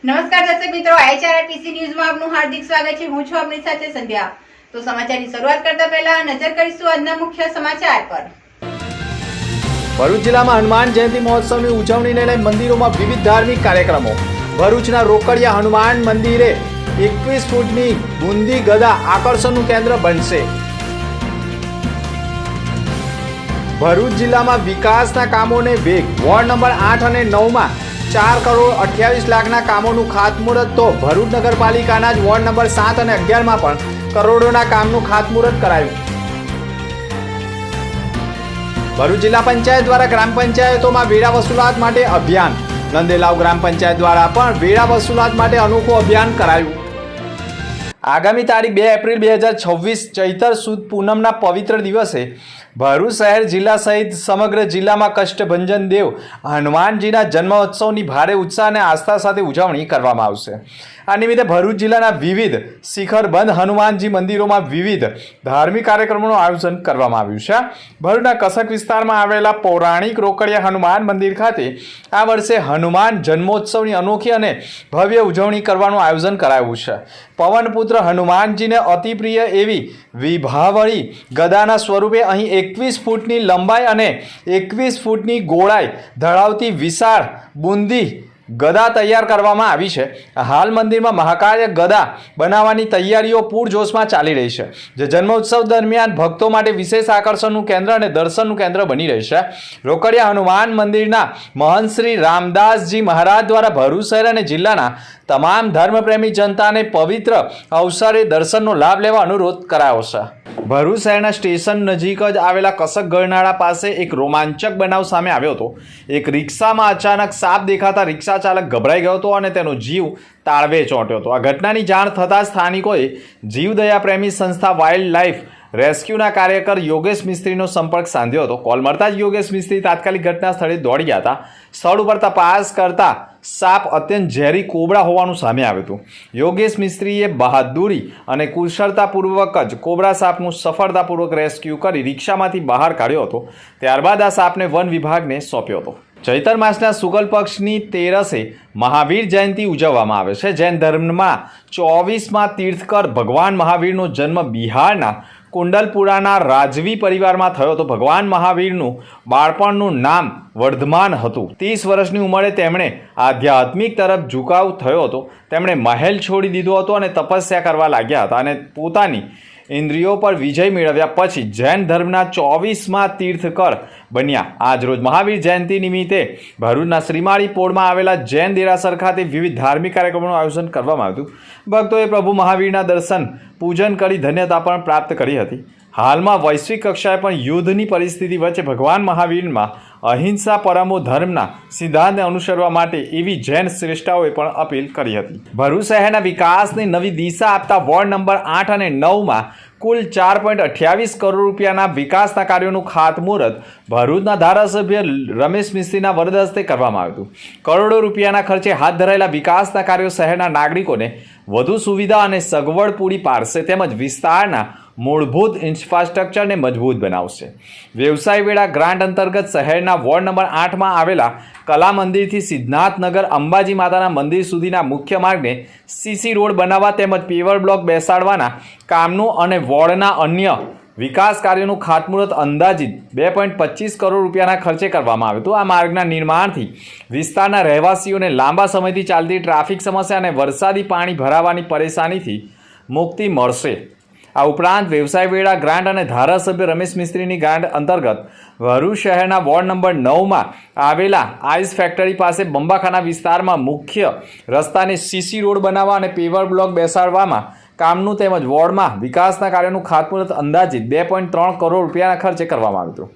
નમસ્કાર દર્શક મિત્રો, IHRTC ન્યૂઝમાં આપનું હાર્દિક સ્વાગત છે। હું છું આપની સાથે સંધ્યા। તો સમાચારની શરૂઆત કરતા પહેલા નજર કરીશું આજના મુખ્ય સમાચાર પર। ભરૂચ જિલ્લામાં હનુમાન જયંતિ મહોત્સવની ઉજવણીને લઈ મંદિરોમાં વિવિધ ધાર્મિક કાર્યક્રમો। ભરૂચના રોકડિયા હનુમાન મંદિરે 21 ફૂટની બુંદી ગદા આકર્ષણનું કેન્દ્ર બનશે। ભરૂચ જિલ્લામાં વિકાસના કામોને વેગ। વોર્ડ નંબર 8 અને 9માં 4 કરોડ 28 લાખના કામોનું ખાતમુહૂર્ત। તો ભરૂચ નગરપાલિકાના જ વોર્ડ નંબર 7 અને 11માં પણ કરોડોના કામનું ખાતમુહૂર્ત કરાયું। ભરૂચ જિલ્લા પંચાયત દ્વારા ગ્રામ પંચાયતોમાં વેરા વસૂલાત માટે અભિયાન। નંદેલાવ ગ્રામ પંચાયત દ્વારા પણ વેરા વસૂલાત માટે અનોખું અભિયાન કરાયું। આગામી તારીખ 2 એપ્રિલ 2026 ચૈતર સુદ પૂનમના પવિત્ર દિવસે ભરૂચ શહેર જિલ્લા સહિત સમગ્ર જિલ્લામાં કષ્ટભંજન દેવ હનુમાનજીના જન્મોત્સવની ભારે ઉત્સાહ અને આસ્થા સાથે ઉજવણી કરવામાં આવશે। આ નિમિત્તે ભરૂચ જિલ્લાના વિવિધ શિખરબંધ હનુમાનજી મંદિરોમાં વિવિધ ધાર્મિક કાર્યક્રમોનું આયોજન કરવામાં આવ્યું છે। ભરૂચના કસક વિસ્તારમાં આવેલા પૌરાણિક રોકડિયા હનુમાન મંદિર ખાતે આ વર્ષે હનુમાન જન્મોત્સવની અનોખી અને ભવ્ય ઉજવણી કરવાનું આયોજન કરાયું છે। પવનપુત્ર હનુમાનજીને અતિ પ્રિય એવી વિભાવળી ગદાના સ્વરૂપે અહીં 21 ફૂટની લંબાઈ અને 21 ફૂટની ગોળાઈ ધરાવતી વિશાળ બુંદી ગદા તૈયાર કરવામાં આવી છે। હાલ મંદિરમાં મહાકાય ગદા બનાવવાની તૈયારીઓ પૂરજોશમાં ચાલી રહી છે, જે જન્મોત્સવ દરમિયાન ભક્તો માટે વિશેષ આકર્ષણનું કેન્દ્ર અને દર્શનનું કેન્દ્ર બની રહેશે। રોકડિયા હનુમાન મંદિરના મહંત શ્રી રામદાસજી મહારાજ દ્વારા ભરૂચ શહેર અને જિલ્લાના તમામ ધર્મપ્રેમી જનતાને પવિત્ર અવસરે દર્શનનો લાભ લેવા અનુરોધ કરાયો છે। ભરૂચ શહેરના સ્ટેશન નજીક જ આવેલા કસક ગરનાળા પાસે એક રોમાંચક બનાવ સામે આવ્યો હતો। એક રિક્ષામાં અચાનક સાપ દેખાતા રિક્ષા ચાલક ગભરાઈ ગયો હતો અને તેનો જીવ તાળવે ચોંટ્યો હતો। આ ઘટનાની જાણ થતાં સ્થાનિકોએ જીવદયા પ્રેમી સંસ્થા વાઇલ્ડ લાઇફ રેસ્ક્યુના કાર્યકર યોગેશ મિસ્ત્રીનો સંપર્ક સાધ્યો હતો। કોલ મળતા જ યોગેશ મિસ્ત્રી તાત્કાલિક ઘટના સ્થળે દોડી ગયા હતા। સ્થળ ઉપર તપાસ કરતા સાપ અત્યંત ઝેરી કોબરા હોવાનું સામે આવ્યું હતું। યોગેશ મિસ્ત્રીએ બહાદુરી અને કુશળતાપૂર્વક જ કોબરા સાપનું સફળતાપૂર્વક રેસ્ક્યુ કરી રિક્ષામાંથી બહાર કાઢ્યો હતો। ત્યારબાદ આ સાપને વન વિભાગને સોંપ્યો હતો। ચૈતર માસના શુક્લ પક્ષની 13એ મહાવીર જયંતિ ઉજવવામાં આવે છે। જૈન ધર્મમાં 24માં તીર્થકર ભગવાન મહાવીરનો જન્મ બિહારના કુંડલપુરાના રાજવી પરિવારમાં થયો હતો। ભગવાન મહાવીરનું બાળપણનું નામ વર્ધમાન હતું। 30 વર્ષની ઉંમરે તેમણે આધ્યાત્મિક તરફ ઝુકાવ થયો હતો। તેમણે મહેલ છોડી દીધો હતો અને તપસ્યા કરવા લાગ્યા હતા અને પોતાની ઇન્દ્રિયો પર વિજય મેળવ્યા પછી જૈન ધર્મના 24માં તીર્થકર બન્યા। આજરોજ મહાવીર જયંતિ નિમિત્તે ભરૂચના શ્રીમાળી પોળમાં આવેલા જૈન દેરાસર ખાતે વિવિધ ધાર્મિક કાર્યક્રમોનું આયોજન કરવામાં આવ્યું હતું। ભક્તોએ પ્રભુ મહાવીરના દર્શન પૂજન કરી ધન્યતા પણ પ્રાપ્ત કરી હતી। હાલમાં વૈશ્વિક કક્ષાએ પણ યુદ્ધની પરિસ્થિતિ વચ્ચે ભગવાન મહાવીરમાં અહિંસા પરમો ધર્મના સિદ્ધાંતને અનુસરવા માટે એવી જૈન શ્રેષ્ઠાઓએ પણ અપીલ કરી હતી। ભરૂચ શહેરના વિકાસને નવી દિશા આપતા વોર્ડ નંબર 8 અને 9માં કુલ 4.28 કરોડ રૂપિયાના વિકાસના કાર્યોનું ખાતમુહૂર્ત ભરૂચના ધારાસભ્ય રમેશ મિસ્ત્રીના વરદ હસ્તે કરવામાં આવ્યું હતું। કરોડો રૂપિયાના ખર્ચે હાથ ધરાયેલા વિકાસના કાર્યો શહેરના નાગરિકોને વધુ સુવિધા અને સગવડ પૂરી પાડશે, તેમજ વિસ્તારના મૂળભૂત ઇન્ફ્રાસ્ટ્રક્ચરને મજબૂત બનાવશે। વ્યવસાય વેળા ગ્રાન્ટ અંતર્ગત શહેરના વોર્ડ નંબર 8માં આવેલા કલા મંદિરથી સિદ્ધનાથનગર અંબાજી માતાના મંદિર સુધીના મુખ્ય માર્ગને સીસી રોડ બનાવવા તેમજ પેવર બ્લોક બેસાડવાના કામનું અને વોર્ડના અન્ય વિકાસ કાર્યોનું ખાતમુહૂર્ત અંદાજિત 2.25 કરોડ રૂપિયાના ખર્ચે કરવામાં આવ્યું હતું। આ માર્ગના નિર્માણથી વિસ્તારના રહેવાસીઓને લાંબા સમયથી ચાલતી ટ્રાફિક સમસ્યા અને વરસાદી પાણી ભરાવાની પરેશાનીથી મુક્તિ મળશે। આ ઉપરાંત વ્યવસાય વેળા ગ્રાન્ટ અને ધારાસભ્ય રમેશ મિસ્ત્રીની ગ્રાન્ટ અંતર્ગત ભરૂચ શહેરના વોર્ડ નંબર 9માં આવેલા આઈસ ફેક્ટરી પાસે બંબાખાના વિસ્તારમાં મુખ્ય રસ્તાને સીસી રોડ બનાવવા અને પેવર બ્લોક બેસાડવામાં કામનું તેમજ વોર્ડમાં વિકાસના કાર્યોનું ખાતમુહૂર્ત અંદાજિત 2.3 કરોડ રૂપિયાના ખર્ચે કરવામાં આવ્યું હતું।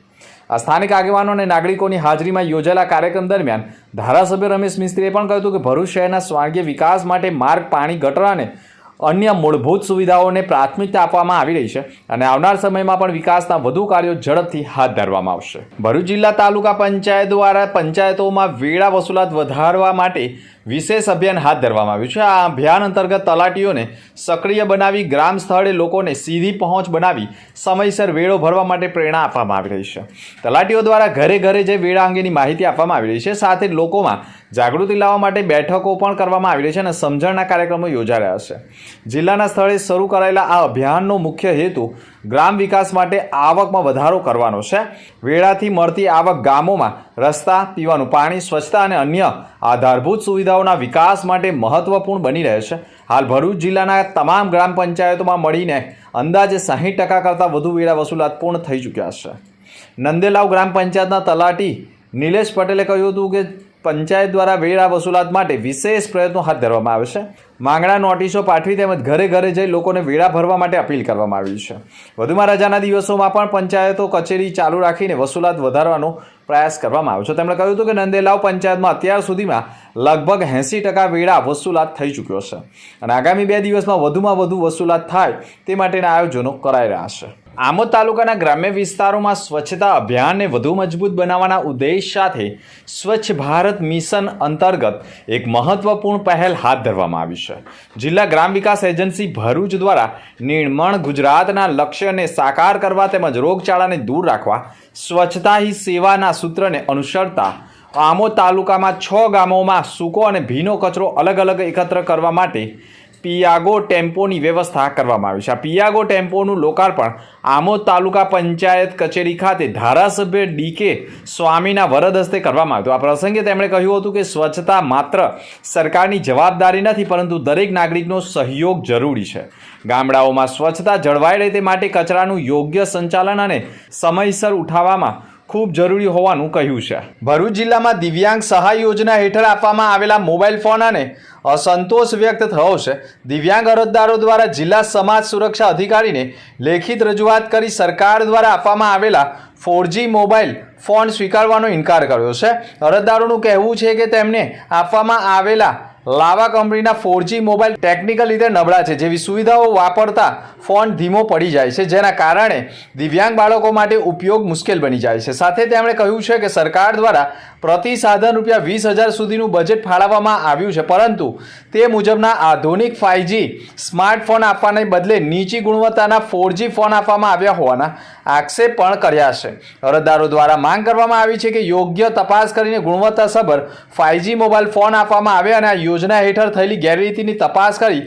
આ સ્થાનિક આગેવાનો અને નાગરિકોની હાજરીમાં યોજાયેલા કાર્યક્રમ દરમિયાન ધારાસભ્ય રમેશ મિસ્ત્રીએ પણ કહ્યું હતું કે ભરૂચ શહેરના સ્વાર્ગીય વિકાસ માટે માર્ગ, પાણી, ગટર અને અન્ય મૂળભૂત સુવિધાઓને પ્રાથમિકતા આપવામાં આવી રહી છે અને આવનાર સમયમાં પણ વિકાસના વધુ કાર્યો ઝડપથી હાથ ધરવામાં આવશે। ભરૂચ જિલ્લા તાલુકા પંચાયત દ્વારા પંચાયતોમાં વેરા વસૂલાત વધારવા માટે વિશેષ અભિયાન હાથ ધરવામાં આવ્યું છે. આ અભિયાન અંતર્ગત તલાટીઓને સક્રિય બનાવી ગ્રામ સ્થળે લોકોને સીધી પહોંચ બનાવી સમયસર વેળો ભરવા માટે પ્રેરણા આપવામાં આવી રહી છે. તલાટીઓ દ્વારા ઘરે ઘરે જઈ વેળા અંગેની માહિતી આપવામાં આવી રહી છે. સાથે જ લોકોમાં જાગૃતિ લાવવા માટે બેઠકો પણ કરવામાં આવી રહી છે અને સમજણના કાર્યક્રમો યોજાઈ રહ્યા છે. જિલ્લાના સ્થળે શરૂ કરાયેલા આ અભિયાનનો મુખ્ય હેતુ ગ્રામ વિકાસ માટે આવકમાં વધારો કરવાનો છે. વેળાથી મળતી આવક ગામોમાં રસ્તા, પીવાનું પાણી, સ્વચ્છતા અને અન્ય આધારભૂત સુવિધાઓના વિકાસ માટે મહત્વપૂર્ણ બની રહે છે. હાલ ભરૂચ જિલ્લાના તમામ ગ્રામ પંચાયતોમાં મળીને અંદાજે 60% કરતાં વધુ વેળા વસૂલાત પૂર્ણ થઈ ચૂક્યા છે. નંદેલાવ ગ્રામ પંચાયતના તલાટી નિલેશ પટેલે કહ્યું હતું કે પંચાયત દ્વારા વેળા વસૂલાત માટે વિશેષ પ્રયત્નો હાથ ધરવામાં આવે છે. માંગણા નોટિસો પાઠવી તેમજ ઘરે ઘરે જઈ લોકોને વેળા ભરવા માટે અપીલ કરવામાં આવી છે. વધુમાં રજાના દિવસોમાં પણ પંચાયતો કચેરી ચાલુ રાખીને વસૂલાત વધારવાનો પ્રયાસ કરવામાં આવ્યો છે. તેમણે કહ્યું હતું કે નંદેલાવ પંચાયતમાં અત્યાર સુધીમાં લગભગ 80% વેળા વસૂલાત થઈ ચૂક્યો છે અને આગામી 2 દિવસમાં વધુમાં વધુ વસૂલાત થાય તે માટેના આયોજનો કરાઈ રહ્યા છે. આમોદ તાલુકાના ગ્રામ્ય વિસ્તારોમાં સ્વચ્છતા અભિયાનને વધુ મજબૂત બનાવવાના ઉદ્દેશ સાથે સ્વચ્છ ભારત મિશન અંતર્ગત એક મહત્વપૂર્ણ પહેલ હાથ ધરવામાં આવી છે. જિલ્લા ગ્રામ વિકાસ એજન્સી ભરૂચ દ્વારા નિર્મળ ગુજરાતના લક્ષ્યને સાકાર કરવા તેમજ રોગચાળાને દૂર રાખવા સ્વચ્છતા હી સેવાના સૂત્રને અનુસરતા આમોદ તાલુકામાં 6 ગામોમાં સૂકો અને ભીનો કચરો અલગ અલગ એકત્ર કરવા માટે પિયાગો ટેમ્પોની વ્યવસ્થા કરવામાં આવી છે. આ પિયાગો ટેમ્પોનું લોકાર્પણ આમોદ તાલુકા પંચાયત કચેરી ખાતે ધારાસભ્ય ડી.કે. સ્વામીના વરદ હસ્તે કરવામાં આવ્યું. આ પ્રસંગે તેમણે કહ્યું હતું કે સ્વચ્છતા માત્ર સરકારની જવાબદારી નથી પરંતુ દરેક નાગરિકનો સહયોગ જરૂરી છે. ગામડાઓમાં સ્વચ્છતા જળવાઈ રહે તે માટે કચરાનું યોગ્ય સંચાલન અને સમયસર ઉઠાવવામાં ખૂબ જરૂરી હોવાનું કહ્યું છે. ભરૂચ જિલ્લામાં દિવ્યાંગ સહાય યોજના હેઠળ આપવામાં આવેલા મોબાઈલ ફોન અને અસંતોષ વ્યક્ત થયો છે. દિવ્યાંગ અરજદારો દ્વારા જિલ્લા સમાજ સુરક્ષા અધિકારીને લેખિત રજૂઆત કરી સરકાર દ્વારા આપવામાં આવેલા 4G મોબાઈલ ફોન સ્વીકારવાનો ઇનકાર કર્યો છે. અરજદારોનું કહેવું છે કે તેમને આપવામાં આવેલા લાવા કંપનીના 4G મોબાઈલ ટેકનિકલ રીતે નબળા છે. જેવી સુવિધાઓ વાપરતા ફોન ધીમો પડી જાય છે, જેના કારણે દિવ્યાંગ બાળકો માટે ઉપયોગ મુશ્કેલ બની જાય છે. સાથે તેમણે કહ્યું છે કે સરકાર દ્વારા પ્રતિ સાધન ₹20,000 સુધીનું બજેટ ફાળવવામાં આવ્યું છે, પરંતુ તે મુજબના આધુનિક 5G સ્માર્ટફોન આપવાને બદલે નીચી ગુણવત્તાના 4G ફોન આપવામાં આવ્યા હોવાના આક્ષેપ પણ કર્યા છે. અરજદારો દ્વારા માંગ કરવામાં આવી છે કે યોગ્ય તપાસ કરીને ગુણવત્તાસભર 5G મોબાઈલ ફોન આપવામાં આવે અને આ યોજના હેઠળ થયેલી ગેરરીતિની તપાસ કરી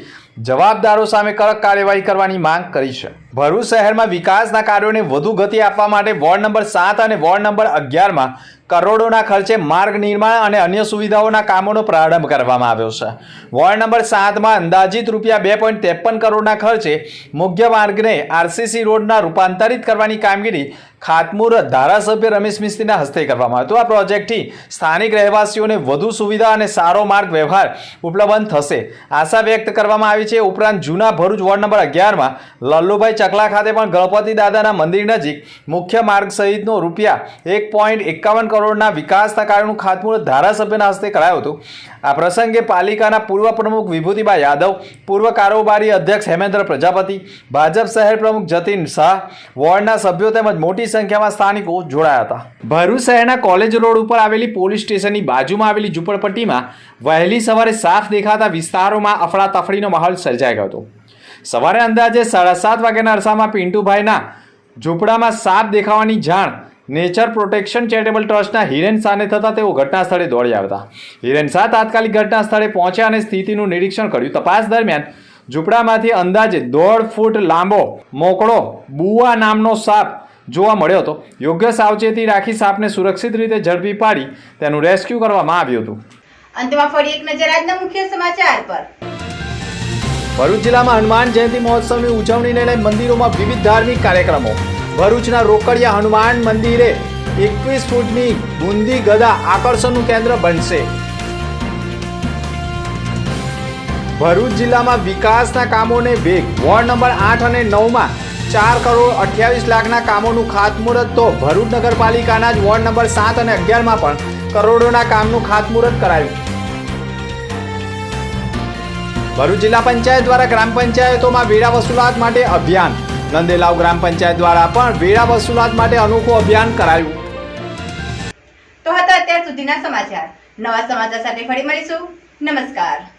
જવાબદારો સામે કડક કાર્યવાહી કરવાની માંગ કરી છે. ભરૂચ શહેરમાં વિકાસના કાર્યોને વધુ ગતિ આપવા માટે વોર્ડ નંબર 7 અને વોર્ડ નંબર 11માં કરોડોના ખર્ચે માર્ગ નિર્માણ અને અન્ય સુવિધાઓના કામોનો પ્રારંભ કરવામાં આવ્યો છે. વોર્ડ નંબર 7માં અંદાજિત ₹2.53 કરોડના ખર્ચે મુખ્ય માર્ગને RCC રોડના રૂપાંતરિત કરવાની કામગીરી ખાતમુહૂર્ત ધારાસભ્ય રમેશ મિસ્ત્રીના હસ્તે કરવામાં આવ્યું. આ પ્રોજેક્ટથી સ્થાનિક રહેવાસીઓને વધુ સુવિધા અને સારો માર્ગ વ્યવહાર ઉપલબ્ધ થશે આશા વ્યક્ત કરવામાં આવી છે. ઉપરાંત જૂના ભરૂચ વોર્ડ નંબર 11માં લલ્લુભાઈ ચકલા ખાતે પણ ગણપતિ દાદાના મંદિર નજીક મુખ્ય માર્ગ સહિતનો ₹1.51 કરોડના વિકાસના કાર્યોનું ખાતમુહૂર્ત ધારાસભ્યના હસ્તે કરાયું હતું. આ પ્રસંગે પાલિકાના પૂર્વ પ્રમુખ વિભૂતિબા યાદવ, પૂર્વ કારોબારી અધ્યક્ષ હેમેન્દ્ર પ્રજાપતિ, ભાજપ શહેર પ્રમુખ જતીન શાહ, વોર્ડના સભ્યો તેમજ મોટી સંખ્યામાં સ્થાનિકો જોડાયા હતા. ભરૂચ શહેરના કોલેજ રોડ ઉપર આવેલી પોલીસ સ્ટેશનની બાજુમાં આવેલી ઝૂંપડપટ્ટીમાં વહેલી સવારે સાફ દેખાતા વિસ્તારોમાં અફડાતફડીનો માહોલ સર્જાઈ ગયો હતો. સવારે અંદાજે 7:30 વાગ્યાના અરસામાં પિન્ટુભાઈના ઝૂંપડામાં સાપ દેખાવાની જાણ નેચર પ્રોટેક્શન ચેરિટેબલ ટ્રસ્ટના હિરેન શાહને થતાં તેઓ ઘટના સ્થળે દોડી આવ્યા હતા. હિરેન શાહ તાત્કાલિક ઘટના સ્થળે પહોંચ્યા અને સ્થિતિનું નિરીક્ષણ કર્યું. તપાસ દરમિયાન ઝૂંપડામાંથી અંદાજે 1.5 ફૂટ લાંબો મોકળો બુઆ નામનો સાપ જોવા મળ્યો હતો. યોગ્ય સાવચેતી રાખી સાપને સુરક્ષિત રીતે ઝડપી પાડી તેનું રેસ્ક્યુ કરવામાં આવ્યું હતું. અંતમાં ફરી એક નજર આજના મુખ્ય સમાચાર પર. ભરૂચ જિલ્લામાં હનુમાન જયંતિ મહોત્સવની ઉજવણીને લઈ મંદિરોમાં વિવિધ ધાર્મિક કાર્યક્રમો. ભરૂચના રોકડિયા હનુમાન મંદિરે 21 ફૂટની બુંદી ગદા આકર્ષણનું કેન્દ્ર બનશે. ભરૂચ જિલ્લામાં વિકાસના કામોને વેગ. વોર્ડ નંબર 8 અને 9માં 4,28,00,000ના કામોનું ખાતમુહૂર્ત તો ભરૂચ નગરપાલિકાના જ વોર્ડ નંબર 7 અને 11માં પણ કરોડોના કામનું ખાતમુહૂર્ત કરાયું. ભરૂચ જિલ્લા પંચાયત દ્વારા ગ્રામ પંચાયતોમાં વેરા વસૂલાત માટે અભિયાન. નંદેલાવ ગ્રામ પંચાયત દ્વારા પણ વેરા વસૂલાત માટે અનોખું અભિયાન કરાયું. તો હતા અત્યાર સુધીના સમાચાર. નવા સમાચાર સાથે ફરી મળીશું. નમસ્કાર.